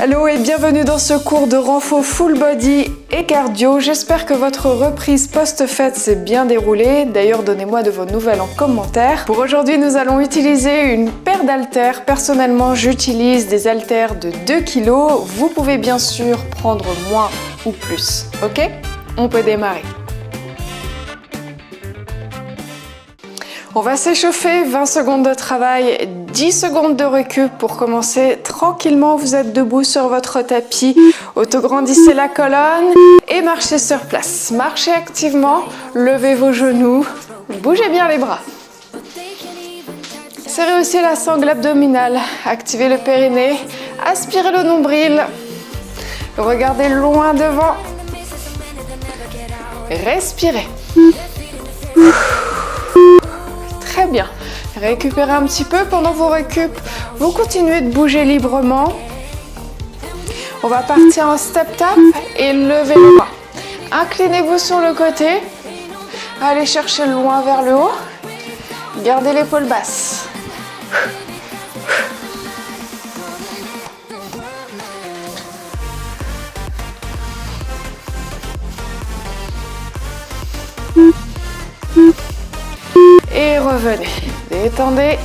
Hello et bienvenue dans ce cours de renfo full body et cardio. J'espère que votre reprise post-fête s'est bien déroulée. D'ailleurs, donnez-moi de vos nouvelles en commentaire. Pour aujourd'hui, nous allons utiliser une paire d'haltères. Personnellement, j'utilise des haltères de 2 kg. Vous pouvez bien sûr prendre moins ou plus. Ok? On peut démarrer. On va s'échauffer, 20 secondes de travail, 10 secondes de récup pour commencer tranquillement. Vous êtes debout sur votre tapis, autograndissez la colonne et marchez sur place. Marchez activement, levez vos genoux, bougez bien les bras. Serrez aussi la sangle abdominale, activez le périnée, aspirez le nombril, regardez loin devant, respirez. Très bien. Récupérez un petit peu. Pendant vos récup, vous continuez de bouger librement. On va partir en step tap et levez le bras. Inclinez-vous sur le côté. Allez chercher loin vers le haut. Gardez l'épaule basse. Et revenez, détendez.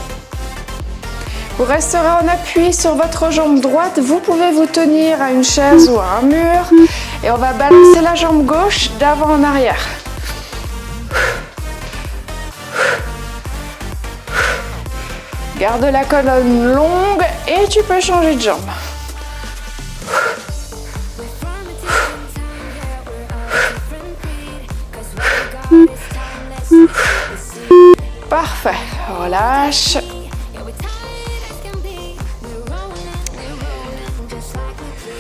Vous resterez en appui sur votre jambe droite. Vous pouvez vous tenir à une chaise ou à un mur. Et on va balancer la jambe gauche d'avant en arrière. Garde la colonne longue et tu peux changer de jambe. Parfait, relâche.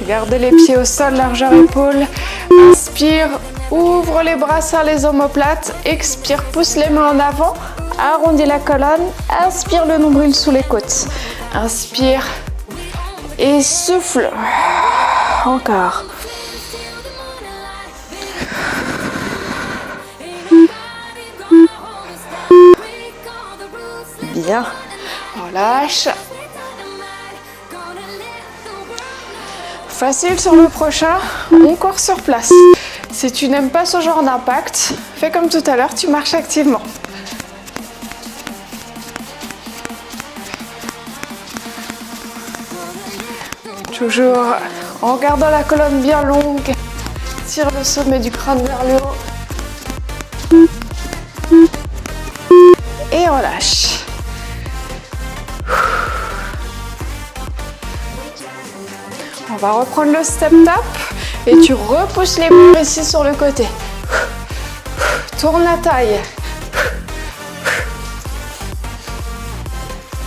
Garde les pieds au sol, largeur épaule. Inspire, ouvre les bras, serre les omoplates. Expire, pousse les mains en avant. Arrondis la colonne. Inspire le nombril sous les côtes. Inspire et souffle. Encore. Bien, relâche. Facile sur le prochain, on court sur place. Si tu n'aimes pas ce genre d'impact, fais comme tout à l'heure, tu marches activement. Toujours en gardant la colonne bien longue, tire le sommet du crâne vers le haut. Et relâche. On va reprendre le step tap et tu repousses les murs ici sur le côté. Tourne la taille.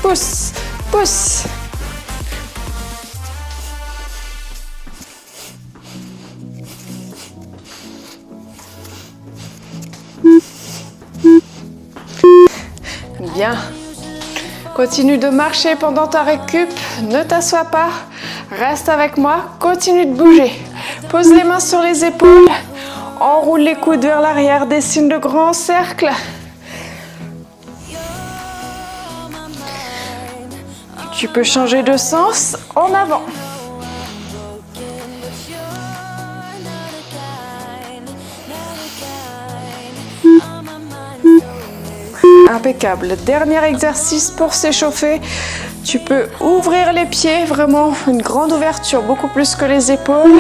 Pousse, pousse. Bien. Continue de marcher pendant ta récup. Ne t'assois pas. Reste avec moi, continue de bouger. Pose les mains sur les épaules. Enroule les coudes vers l'arrière, dessine de grands cercles. Tu peux changer de sens en avant. Impeccable. Dernier exercice pour s'échauffer. Tu peux ouvrir les pieds, vraiment une grande ouverture, beaucoup plus que les épaules.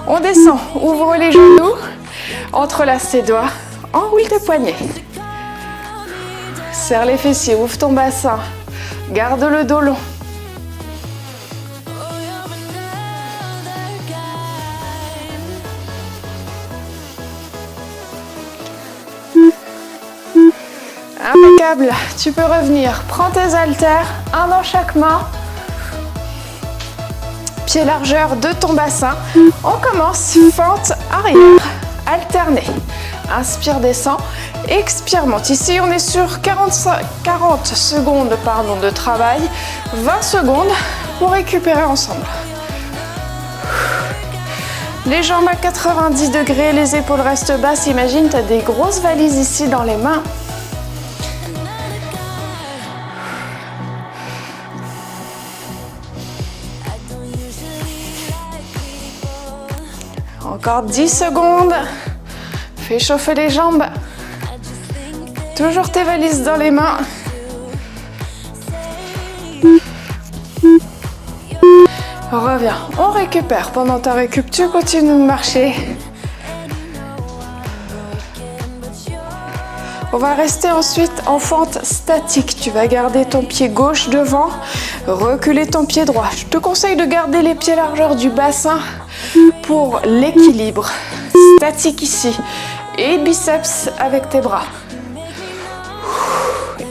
On descend, ouvre les genoux, entrelace tes doigts, enroule tes poignets. Serre les fessiers, ouvre ton bassin, garde le dos long. Impeccable, tu peux revenir, prends tes haltères, un dans chaque main, pied largeur de ton bassin. On commence, fente arrière, alternée. Inspire, descend, expire, monte. Ici, on est sur 40 secondes de travail, 20 secondes pour récupérer ensemble. Les jambes à 90 degrés, les épaules restent basses. Imagine, tu as des grosses valises ici dans les mains. Encore 10 secondes. Fais chauffer les jambes. Toujours tes valises dans les mains. Reviens, on récupère. Pendant ta récup, tu continues de marcher. On va rester ensuite en fente statique. Tu vas garder ton pied gauche devant, reculer ton pied droit. Je te conseille de garder les pieds largeur du bassin pour l'équilibre. Statique ici. Et biceps avec tes bras.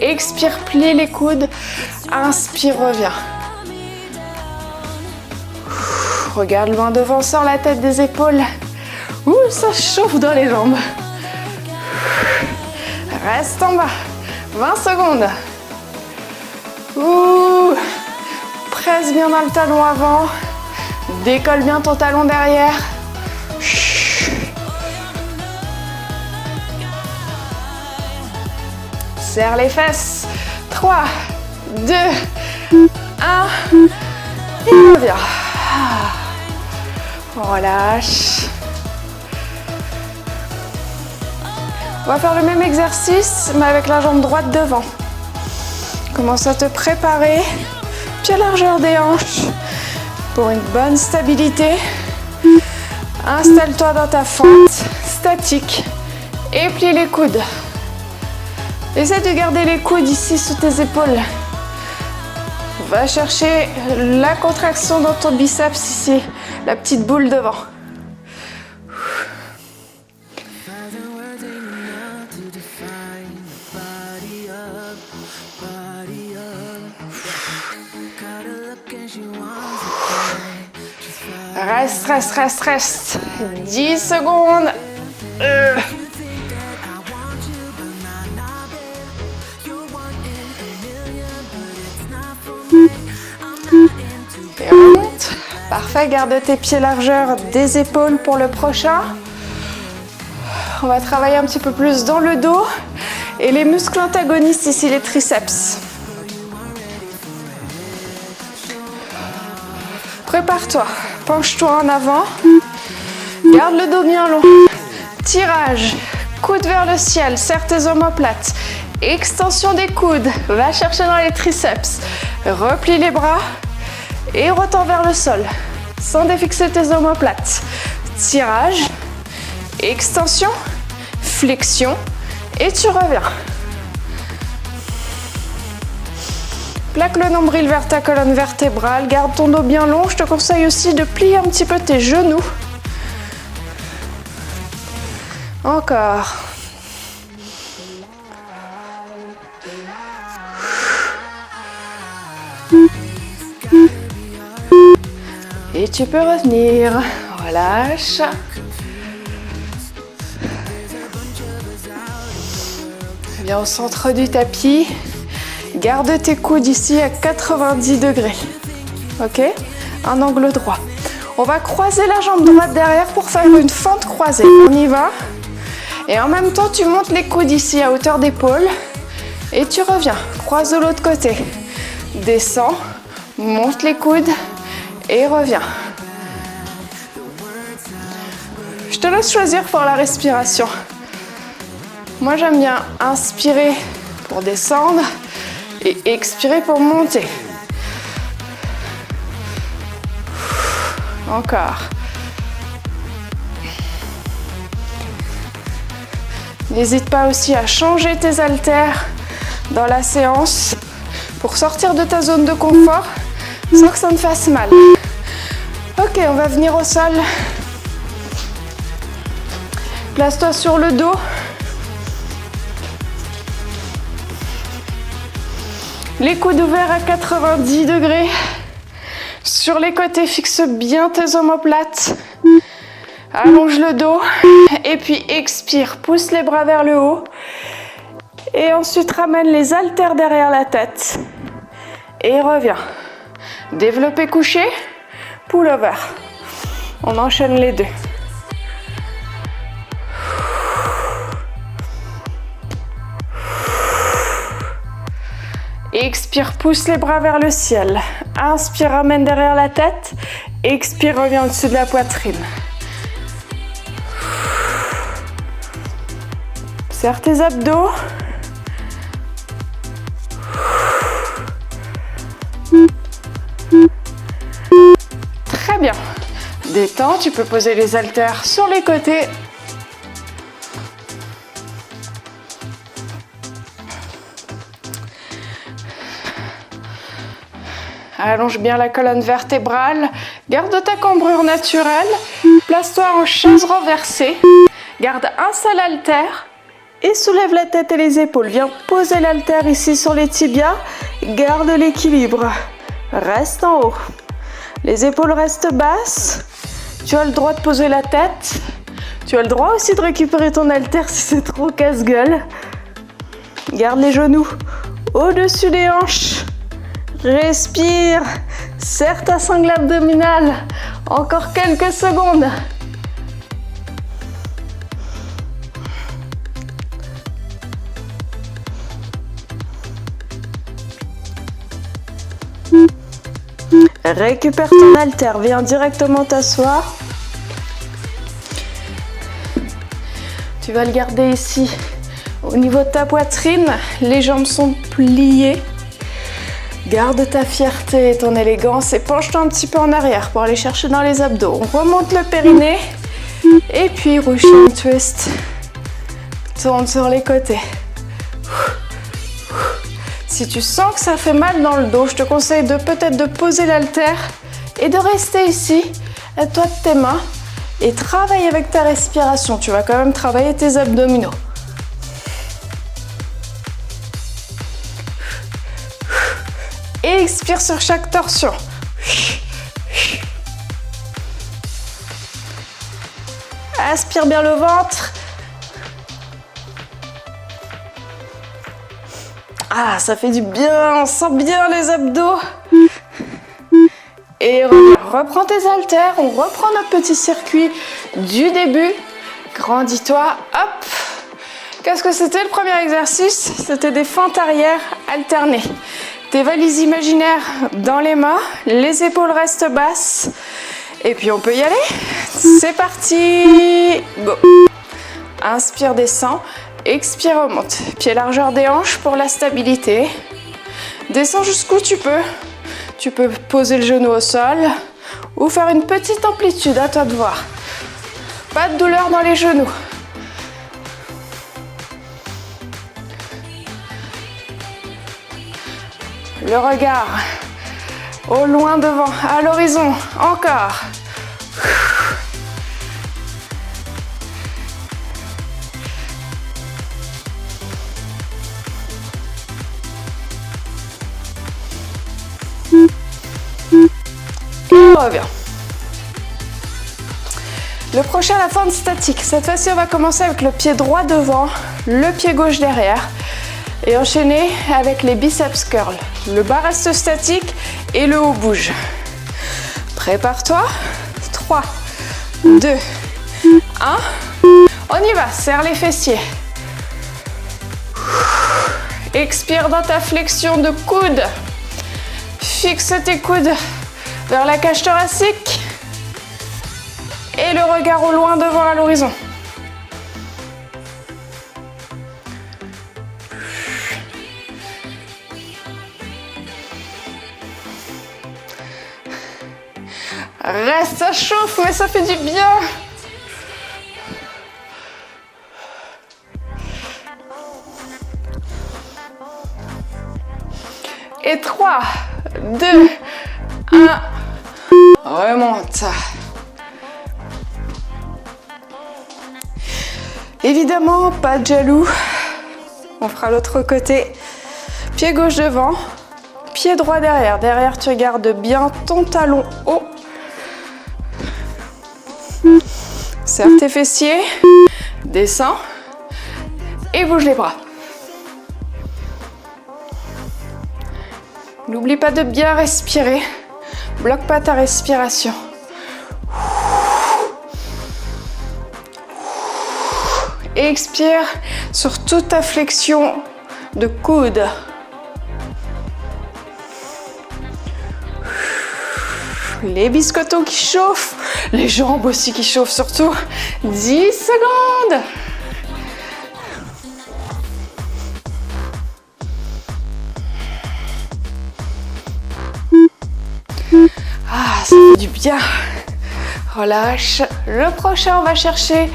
Expire, plie les coudes. Inspire, reviens. Regarde loin devant, sors la tête des épaules. Ouh, ça chauffe dans les jambes. Reste en bas. 20 secondes. Ouh. Presse bien dans le talon avant. Décolle bien ton talon derrière. Serre les fesses. 3, 2, 1. Et reviens. Relâche. On va faire le même exercice, mais avec la jambe droite devant. Commence à te préparer. Pied largeur des hanches pour une bonne stabilité. Installe-toi dans ta fente statique et plie les coudes. Essaie de garder les coudes ici sous tes épaules. Va chercher la contraction dans ton biceps ici, la petite boule devant. Reste. 10 secondes. Et remonte. Parfait, garde tes pieds largeur des épaules pour le prochain. On va travailler un petit peu plus dans le dos et les muscles antagonistes ici, les triceps. Prépare-toi, penche-toi en avant, garde le dos bien long, tirage, coude vers le ciel, serre tes omoplates, extension des coudes, va chercher dans les triceps, replie les bras et retends vers le sol, sans défixer tes omoplates, tirage, extension, flexion et tu reviens. Plaque le nombril vers ta colonne vertébrale, garde ton dos bien long. Je te conseille aussi de plier un petit peu tes genoux. Encore. Et tu peux revenir. Relâche. Viens au centre du tapis. Garde tes coudes ici à 90 degrés. Ok? Un angle droit. On va croiser la jambe droite derrière pour faire une fente croisée. On y va. Et en même temps, tu montes les coudes ici à hauteur d'épaule. Et tu reviens. Croise de l'autre côté. Descends. Monte les coudes. Et reviens. Je te laisse choisir pour la respiration. Moi, j'aime bien inspirer pour descendre. Et expirer pour monter. Encore. N'hésite pas aussi à changer tes haltères dans la séance pour sortir de ta zone de confort sans que ça ne fasse mal. Ok, on va venir au sol. Place-toi sur le dos. Les coudes ouverts à 90 degrés. Sur les côtés, fixe bien tes omoplates. Allonge le dos. Et puis expire, pousse les bras vers le haut. Et ensuite ramène les haltères derrière la tête. Et reviens. Développé couché, pull-over. On enchaîne les deux. Expire, pousse les bras vers le ciel. Inspire, ramène derrière la tête. Expire, reviens au-dessus de la poitrine. Serre tes abdos. Très bien. Détends, tu peux poser les haltères sur les côtés. Allonge bien la colonne vertébrale. Garde ta cambrure naturelle. Place-toi en chaise renversée. Garde un seul haltère. Et soulève la tête et les épaules. Viens poser l'haltère ici sur les tibias. Garde l'équilibre. Reste en haut. Les épaules restent basses. Tu as le droit de poser la tête. Tu as le droit aussi de récupérer ton haltère si c'est trop casse-gueule. Garde les genoux au-dessus des hanches. Respire. Serre ta sangle abdominale. Encore quelques secondes. Récupère ton haltère, viens directement t'asseoir. Tu vas le garder ici, au niveau de ta poitrine. Les jambes sont pliées. Garde ta fierté et ton élégance et penche-toi un petit peu en arrière pour aller chercher dans les abdos. On remonte le périnée et puis Russian twist. Tourne sur les côtés. Si tu sens que ça fait mal dans le dos, je te conseille peut-être de poser l'haltère et de rester ici. Aide-toi de tes mains et travaille avec ta respiration. Tu vas quand même travailler tes abdominaux. Et expire sur chaque torsion. Aspire bien le ventre. Ah, ça fait du bien, on sent bien les abdos. Et reprends tes haltères, on reprend notre petit circuit du début. Grandis-toi, hop. Qu'est-ce que c'était le premier exercice? C'était des fentes arrière alternées. Tes valises imaginaires dans les mains, les épaules restent basses. Et puis on peut y aller. C'est parti, go. Inspire, descend. Expire, remonte. Pied largeur des hanches pour la stabilité. Descends jusqu'où tu peux. Tu peux poser le genou au sol ou faire une petite amplitude, à toi de voir. Pas de douleur dans les genoux. Le regard au loin devant, à l'horizon. Encore. Et on revient. Le prochain, la fente statique. Cette fois-ci, on va commencer avec le pied droit devant, le pied gauche derrière et enchaîner avec les biceps curls. Le bas reste statique et le haut bouge. Prépare-toi. 3, 2, 1. On y va. Serre les fessiers. Expire dans ta flexion de coude. Fixe tes coudes vers la cage thoracique et le regard au loin devant à l'horizon. Reste, ça chauffe, mais ça fait du bien. Et 3, 2, 1. Remonte. Évidemment, pas de jaloux. On fera l'autre côté. Pied gauche devant, pied droit derrière. Derrière, tu gardes bien ton talon haut. Serre tes fessiers, descends et bouge les bras. N'oublie pas de bien respirer. Bloque pas ta respiration. Et expire sur toute ta flexion de coude. Les biscottos qui chauffent, les jambes aussi qui chauffent surtout. 10 secondes. Ah, ça fait du bien. Relâche. Le prochain, on va chercher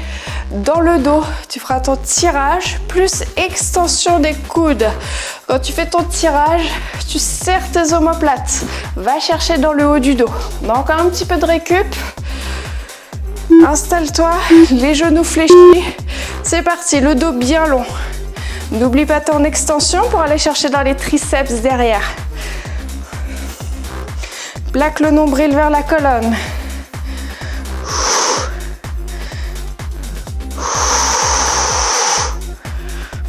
dans le dos. Tu feras ton tirage plus extension des coudes. Quand tu fais ton tirage, tu serres tes omoplates. Va chercher dans le haut du dos. On a encore un petit peu de récup. Installe-toi, les genoux fléchis. C'est parti, le dos bien long. N'oublie pas ton extension pour aller chercher dans les triceps derrière. Plaque le nombril vers la colonne.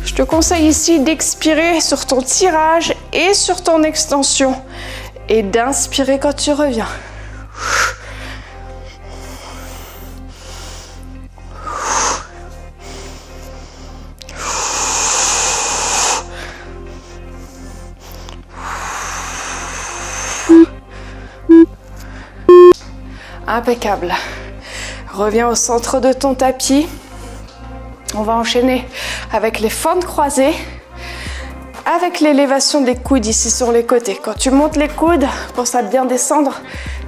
Je te conseille ici d'expirer sur ton tirage et sur ton extension et d'inspirer quand tu reviens. Impeccable. Reviens au centre de ton tapis. On va enchaîner avec les fentes croisées, avec l'élévation des coudes ici sur les côtés. Quand tu montes les coudes, pense à bien descendre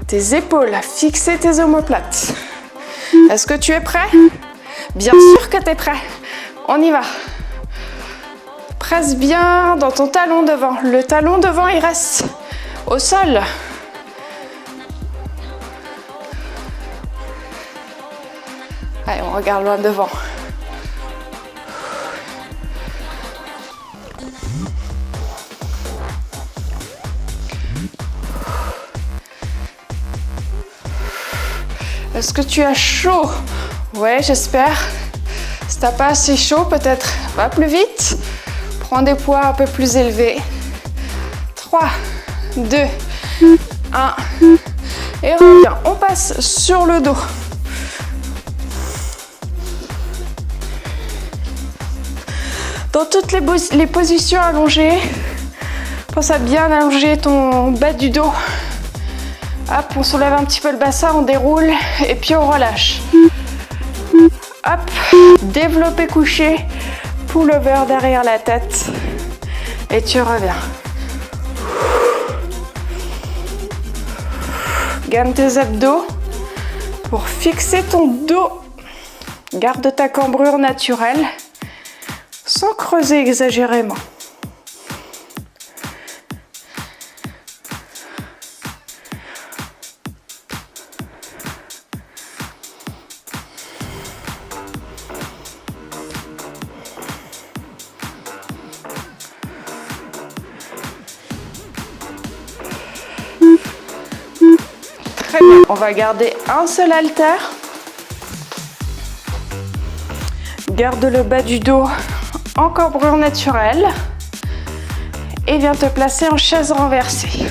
tes épaules, à fixer tes omoplates. Est-ce que tu es prêt? Bien sûr que tu es prêt. On y va. Presse bien dans ton talon devant. Le talon devant, il reste au sol. Allez, on regarde loin devant. Est-ce que tu as chaud? Ouais, j'espère. Si t'as pas assez chaud, peut-être va plus vite. Prends des poids un peu plus élevés. 3, 2, 1. Et reviens. On passe sur le dos. Dans toutes les positions allongées, pense à bien allonger ton bas du dos. Hop, on soulève un petit peu le bassin, on déroule et puis on relâche. Hop, développé couché, pull-over derrière la tête et tu reviens. Gagne tes abdos pour fixer ton dos. Garde ta cambrure naturelle sans creuser exagérément. Très bien, on va garder un seul haltère. Garde le bas du dos en cambrure naturelle et viens te placer en chaise renversée.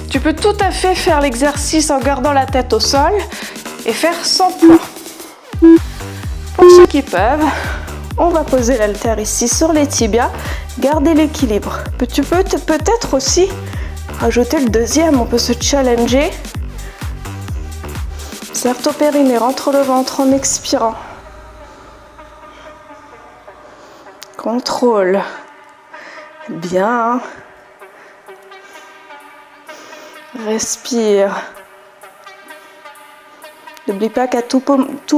Tu peux tout à fait faire l'exercice en gardant la tête au sol et faire sans poids. Pour ceux qui peuvent, on va poser l'haltère ici sur les tibias, garder l'équilibre. Tu peux peut-être aussi rajouter le deuxième, on peut se challenger. Serre ton périnée, rentre le ventre en expirant. Contrôle. Bien. Respire. N'oublie pas qu'à tout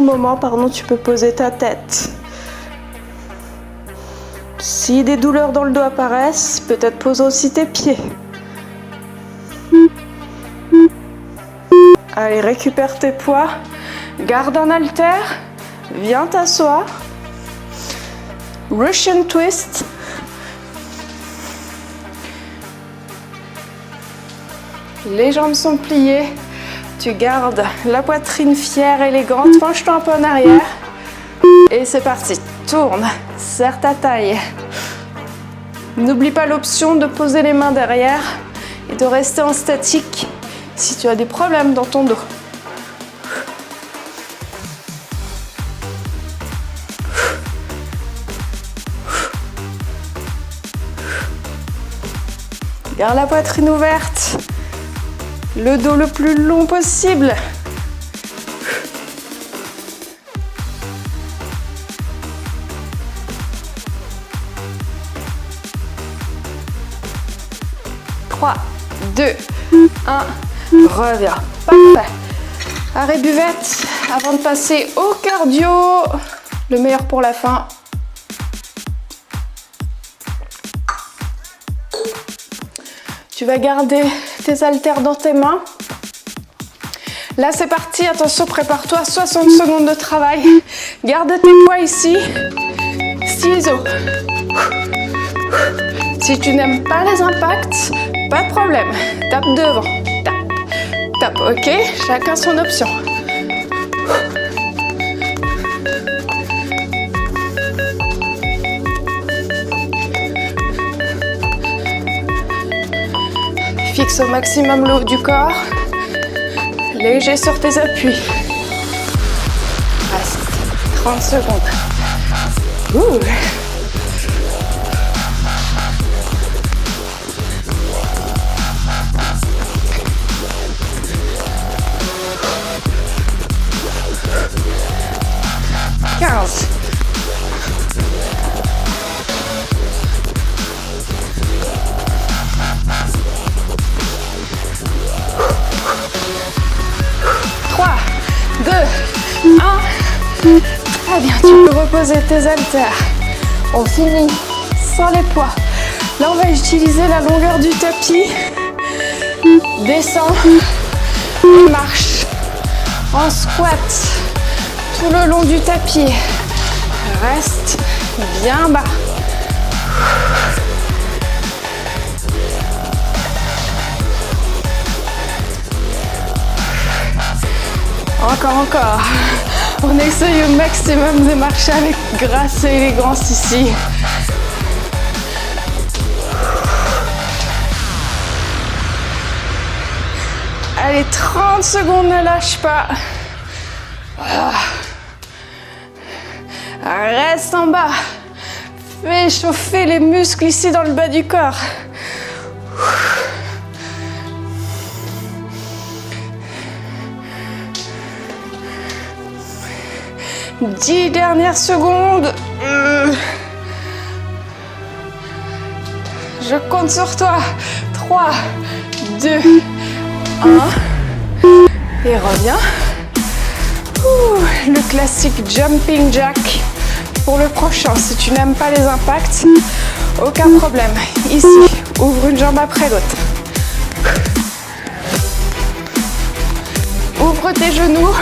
moment, tu peux poser ta tête. Si des douleurs dans le dos apparaissent, peut-être pose aussi tes pieds. Allez, récupère tes poids. Garde un haltère. Viens t'asseoir. Russian twist. Les jambes sont pliées. Tu gardes la poitrine fière, élégante. Penche-toi un peu en arrière. Et c'est parti. Tourne. Serre ta taille. N'oublie pas l'option de poser les mains derrière et de rester en statique si tu as des problèmes dans ton dos. Garde la poitrine ouverte, le dos le plus long possible. Trois, 2, 1. Reviens. Parfait. Arrêt buvette avant de passer au cardio. Le meilleur pour la fin. Tu vas garder tes haltères dans tes mains. Là, c'est parti. Attention, prépare-toi. 60 secondes de travail. Garde tes poids ici. Ciseaux. Si tu n'aimes pas les impacts, pas de problème. Tape devant. Tape. Tape. OK? Chacun son option. Fixe au maximum le haut du corps. Léger sur tes appuis. Reste 30 secondes. Ouh. Très bien, tu peux reposer tes haltères. On finit sans les poids. Là, on va utiliser la longueur du tapis. Descends et marche en squat tout le long du tapis. Reste bien bas. Encore. On essaye au maximum de marcher avec grâce et élégance ici. Allez, 30 secondes, ne lâche pas. Reste en bas. Fais chauffer les muscles ici dans le bas du corps. 10 dernières secondes. Je compte sur toi. 3, 2, 1. Et reviens. Le classique jumping jack pour le prochain. Si tu n'aimes pas les impacts, aucun problème. Ici, ouvre une jambe après l'autre. Ouvre tes genoux.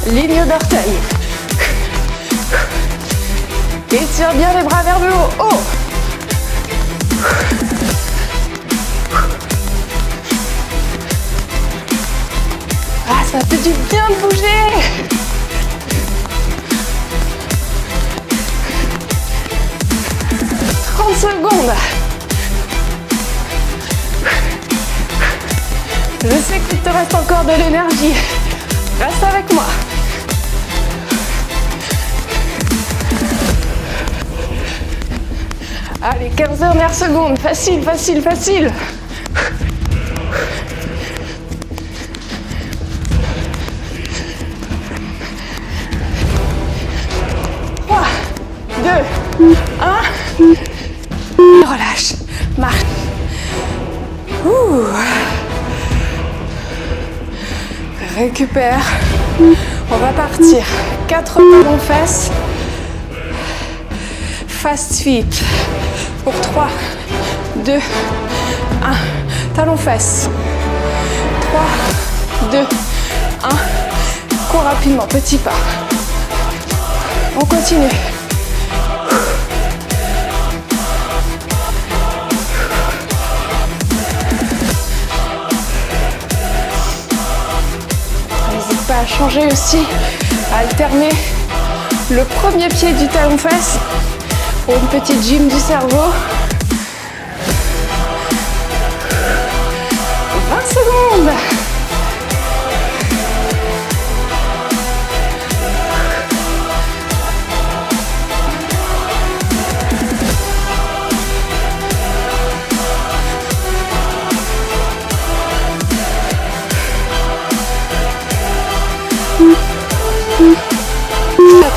Ligne d'orteil. Étire bien les bras vers le haut. Oh. Ah, ça fait du bien de bouger. « 30 secondes. Je sais qu'il te reste encore de l'énergie. Reste avec moi. Allez, 15 dernières secondes. Facile. 3, 2, 1. Relâche. Marche. Récupère. On va partir. 4 talons fesses. Fast feet. Pour 3, 2, 1. Talons fesses. 3, 2, 1. Cours rapidement, petit pas. On continue. N'hésite pas à changer aussi, à alterner le premier pied du talon fesse pour une petite gym du cerveau. 20 secondes.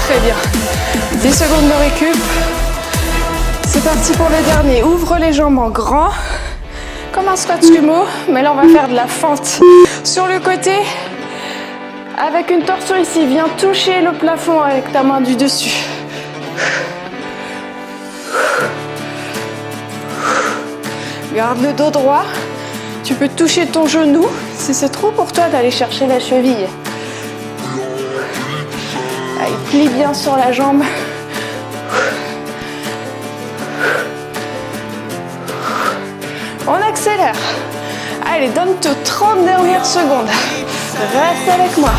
Très bien. 10 secondes de récup. C'est parti pour le dernier. Ouvre les jambes en grand. comme un squat sumo, mais là on va faire de la fente sur le côté avec une torsion ici. Viens toucher le plafond avec ta main du dessus. Garde le dos droit. Tu peux toucher ton genou si c'est trop pour toi d'aller chercher la cheville. Allez, plie bien sur la jambe. On accélère. Allez, donne-toi 30 dernières secondes. Reste avec moi.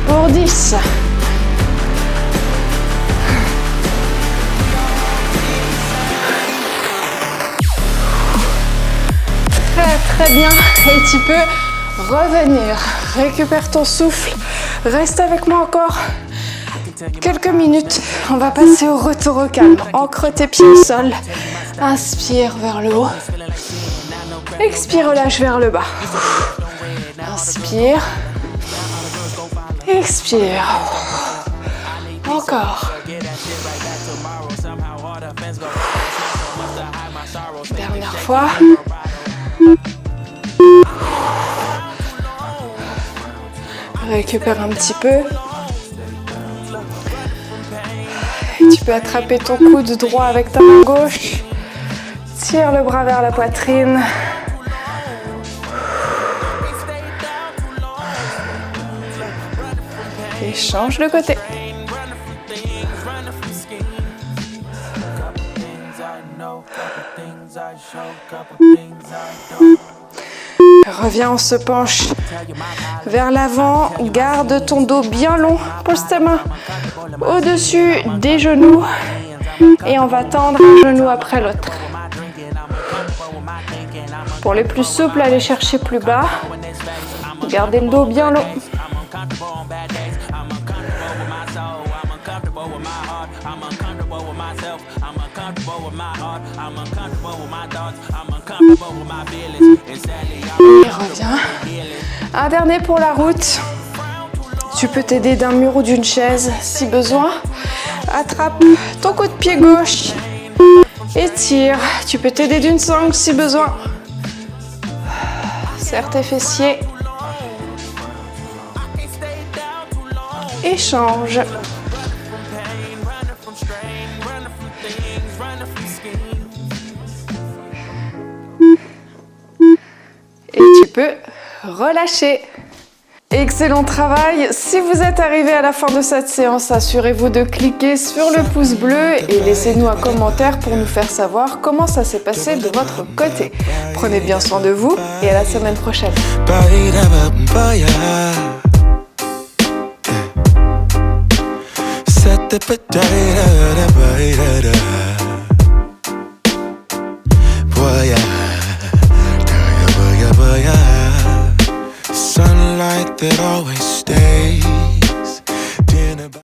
Pour 10. Très bien, et tu peux revenir. Récupère ton souffle. Reste avec moi encore quelques minutes. On va passer au retour au calme. Ancre tes pieds au sol. Inspire vers le haut. Expire, relâche vers le bas. Inspire. Expire. Encore. Dernière fois. Récupère un petit peu. Et tu peux attraper ton coude droit avec ta main gauche. Tire le bras vers la poitrine. Et change de côté. Reviens, on se penche vers l'avant. Garde ton dos bien long. Pose ta main au-dessus des genoux. Et on va tendre un genou après l'autre. Pour les plus souples, allez chercher plus bas. Gardez le dos bien long. Et reviens. Un dernier pour la route. Tu peux t'aider d'un mur ou d'une chaise si besoin. Attrape ton coup de pied gauche. Étire. Tu peux t'aider d'une sangle si besoin. Serre tes fessiers. Échange. Et tu peux relâcher. Excellent travail. Si vous êtes arrivé à la fin de cette séance, assurez-vous de cliquer sur le pouce bleu et laissez-nous un commentaire pour nous faire savoir comment ça s'est passé de votre côté. Prenez bien soin de vous et à la semaine prochaine. Sunlight that always